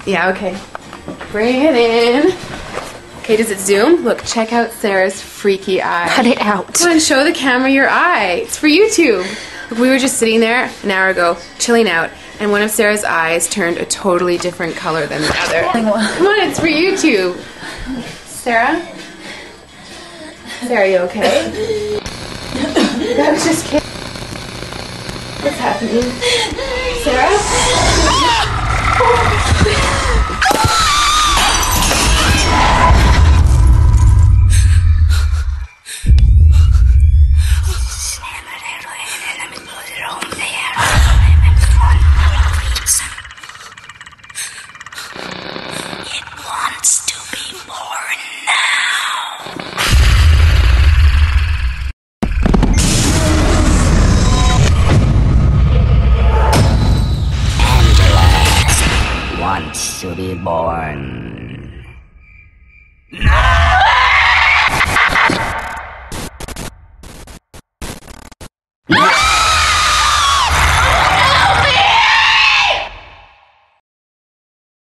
Yeah, okay. Bring it in. Okay, does it zoom? Look, check out Sarah's freaky eye. Cut it out. Come on, show the camera your eye. It's for YouTube. Look, we were just sitting there an hour ago, chilling out, and one of Sarah's eyes turned a totally different color than the other. Come on, it's for YouTube. Sarah? Sarah, you okay? That was just kidding. What's happening? Sarah? To be born